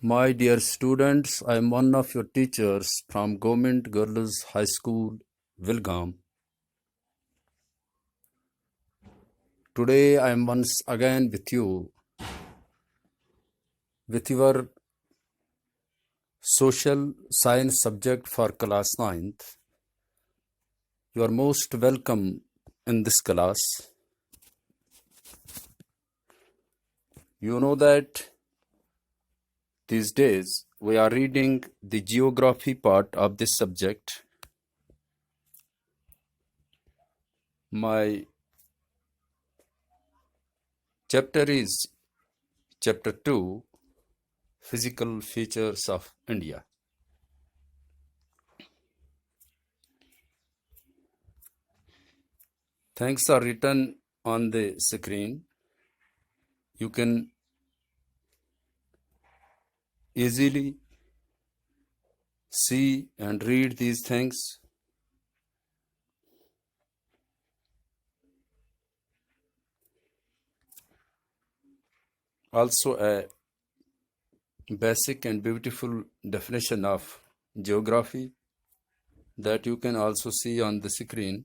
My dear students, I am one of your teachers from Government Girls High School, Wilgam. Today I am once again with you with your social science subject for class 9th. You are most welcome in this class. You know that these days we are reading the geography part of this subject. My chapter is chapter 2, Physical Features of India. Things are written on the screen. You can easily see and read these things. Also, a basic and beautiful definition of geography that you can also see on the screen.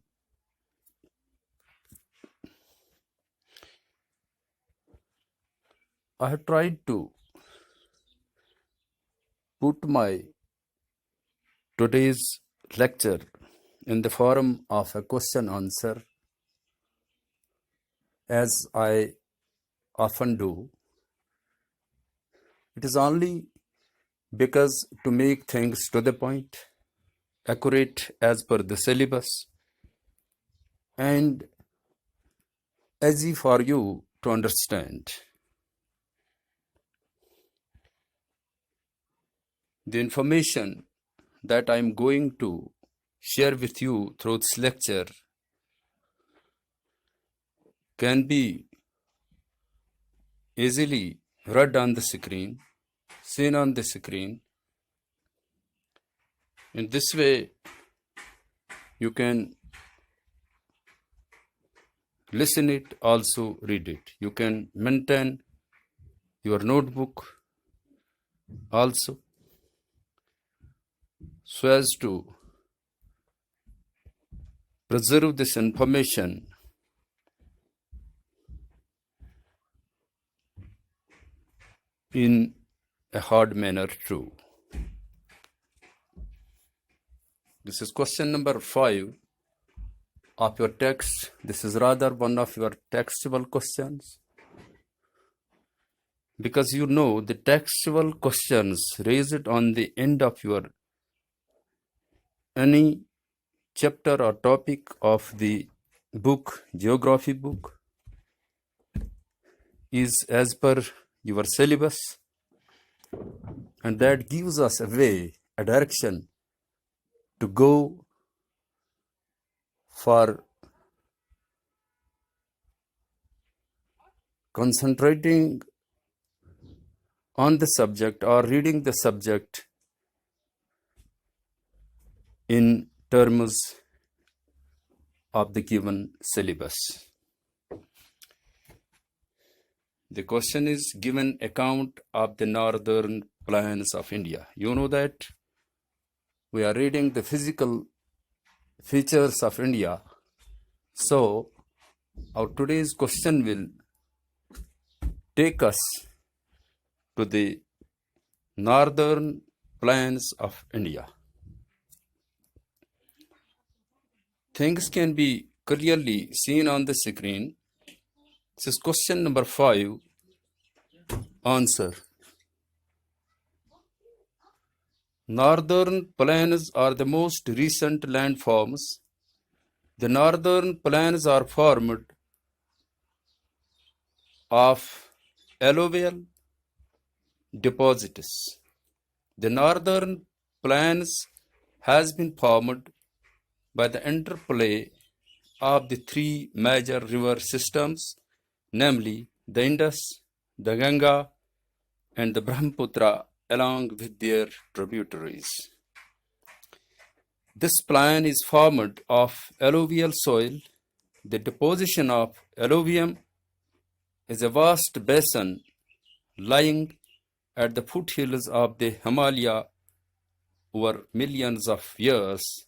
I have tried to put my today's lecture in the form of a question answer, as I often do. It is only because to make things to the point, accurate as per the syllabus, and easy for you to understand. The information that I am going to share with you through this lecture can be easily read on the screen, seen on the screen. In this way, you can listen it, also read it. You can maintain your notebook also, so as to preserve this information in a hard manner too. This is question number 5 of your text. This is rather one of your textual questions, because you know the textual questions raised on the end of your any chapter or topic of the book, geography book, is as per your syllabus, and that gives us a way, a direction to go for concentrating on the subject or reading the subject in terms of the given syllabus. The question is given account of the northern plains of India. You know that we are reading the physical features of India. So our today's question will take us to the northern plains of India. Things can be clearly seen on the screen. This is question number 5. Answer. Northern plains are the most recent landforms. The northern plains are formed of alluvial deposits. The northern plains has been formed by the interplay of the 3 major river systems, namely the Indus, the Ganga, and the Brahmaputra, along with their tributaries. This plain is formed of alluvial soil. The deposition of alluvium is a vast basin lying at the foothills of the Himalaya over millions of years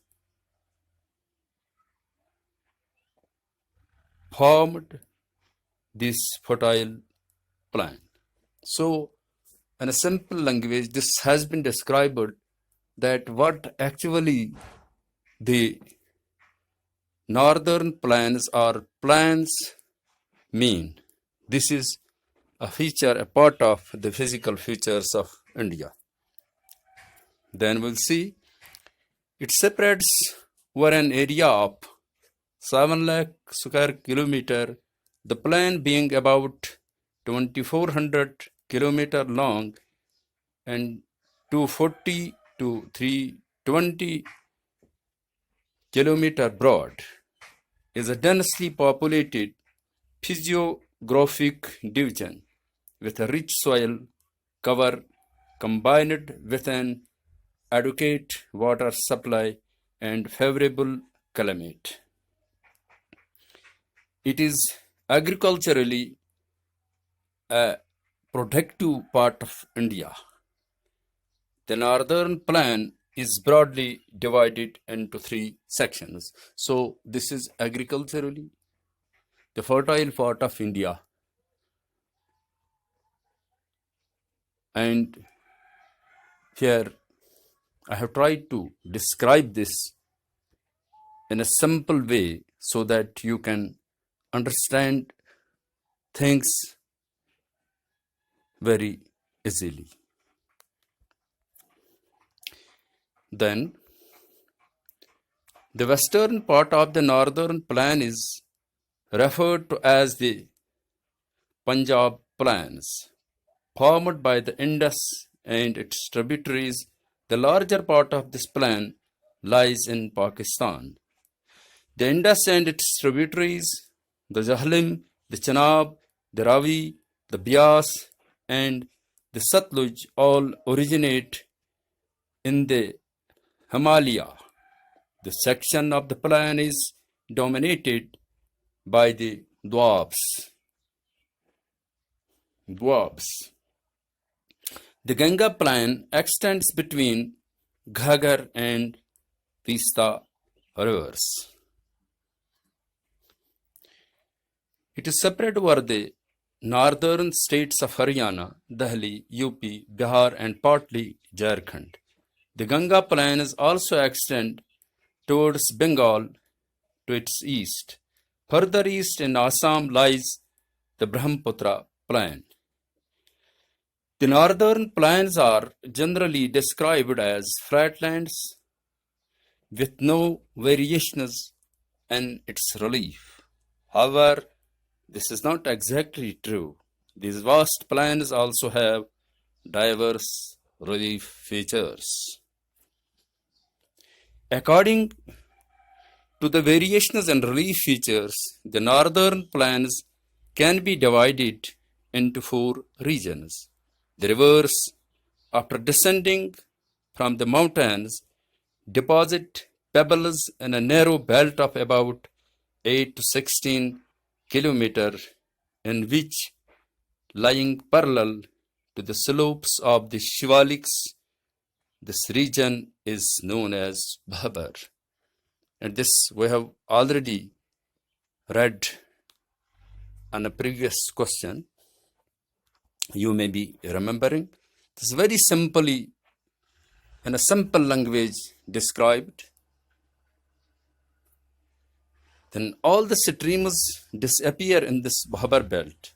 formed this fertile plain. So, in a simple language, this has been described that what actually the northern plains or plains mean. This is a feature, a part of the physical features of India. Then we'll see it separates over an area of 7 lakh square kilometer, the plain being about 2400 kilometer long and 240 to 320 kilometer broad, is a densely populated physiographic division with a rich soil cover combined with an adequate water supply and favorable climate. It is agriculturally a productive part of India. The northern plain is broadly divided into 3 sections. So this is agriculturally the fertile part of India. And here I have tried to describe this in a simple way so that you can understand things very easily. Then, the western part of the northern plain is referred to as the Punjab Plains, formed by the Indus and its tributaries. The larger part of this plain lies in Pakistan. The Indus and its tributaries, the Jahlim, the Chenab, the Ravi, the Bias, and the Satluj all originate in the Himalaya. The section of the plain is dominated by the Doabs. The Ganga plain extends between Ghaggar and Tista rivers. It is spread over the northern states of Haryana, Delhi, UP, Bihar, and partly Jharkhand. The Ganga plains also extend towards Bengal to its east. Further east in Assam lies the Brahmaputra plain. The northern plains are generally described as flatlands with no variations in its relief. However, this is not exactly true. These vast plains also have diverse relief features. According to the variations and relief features, the northern plains can be divided into 4 regions. The rivers, after descending from the mountains, deposit pebbles in a narrow belt of about 8 to 16 kilometers, in which, lying parallel to the slopes of the Shivaliks, this region is known as Bhabar. And this we have already read on a previous question. You may be remembering. This is very simply, in a simple language, described. Then all the streams disappear in this Bhabar belt.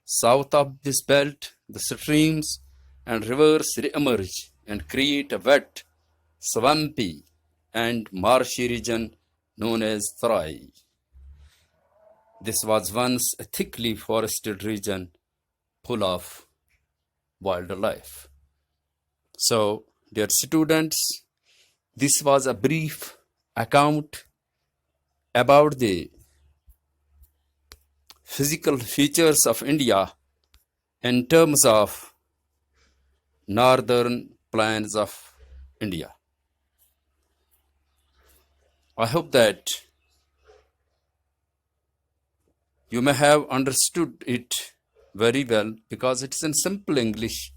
South of this belt, the streams and rivers re-emerge and create a wet, swampy, and marshy region known as Tarai. This was once a thickly forested region full of wildlife. So, dear students, this was a brief account about the physical features of India in terms of northern plains of India. I hope that you may have understood it very well because it is in simple English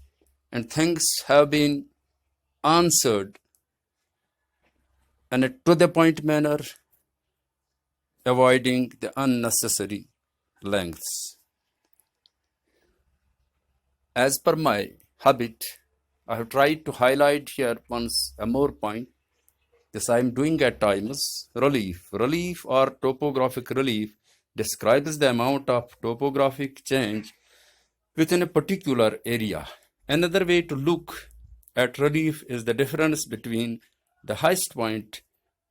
and things have been answered in a to-the-point manner, avoiding the unnecessary lengths. As per my habit, I have tried to highlight here once a more point. This I am doing at times. Relief. Relief or topographic relief describes the amount of topographic change within a particular area. Another way to look at relief is the difference between the highest point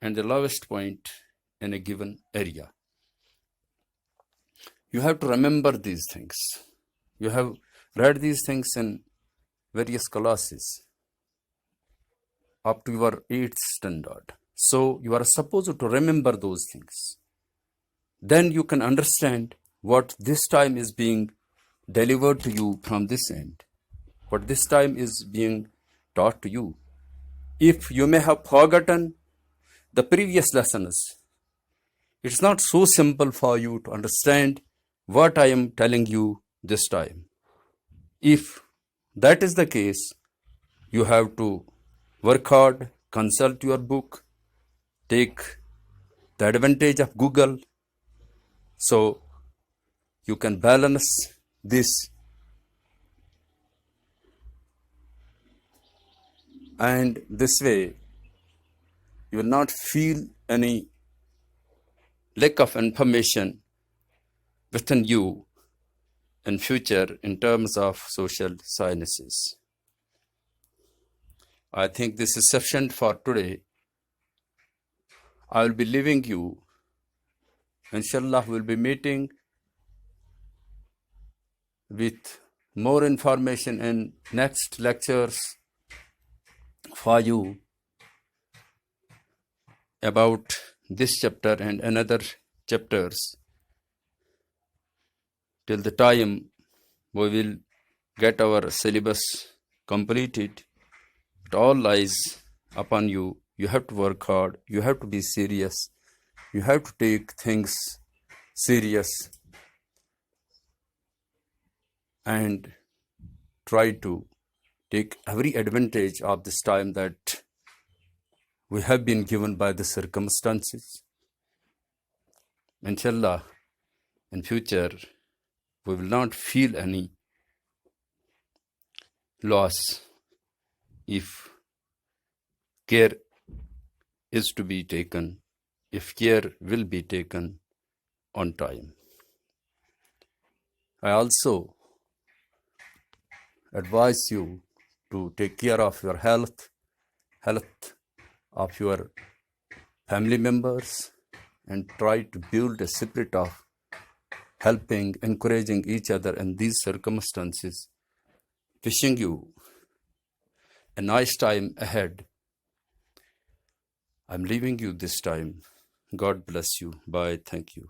and the lowest point in a given area. You have to remember these things. You have read these things in various classes up to your 8th standard. So you are supposed to remember those things. Then you can understand what this time is being delivered to you from this end, what this time is being taught to you. If you may have forgotten the previous lessons, it's not so simple for you to understand what I am telling you this time. If that is the case, you have to work hard, consult your book, take the advantage of Google, so you can balance this. And this way, you will not feel any lack of information within you in future in terms of social sciences. I think this is sufficient for today. I will be leaving you. Inshallah, we will be meeting with more information in next lectures for you about this chapter and another chapters. Till the time we will get our syllabus completed, it all lies upon you. You have to work hard, you have to be serious, you have to take things serious and try to take every advantage of this time that we have been given by the circumstances. Inshallah, in future, we will not feel any loss if care is to be taken, if care will be taken on time. I also advise you to take care of your health of your family members, and try to build a spirit of helping, encouraging each other in these circumstances. Wishing you a nice time ahead. I'm leaving you this time. God bless you. Bye. Thank you.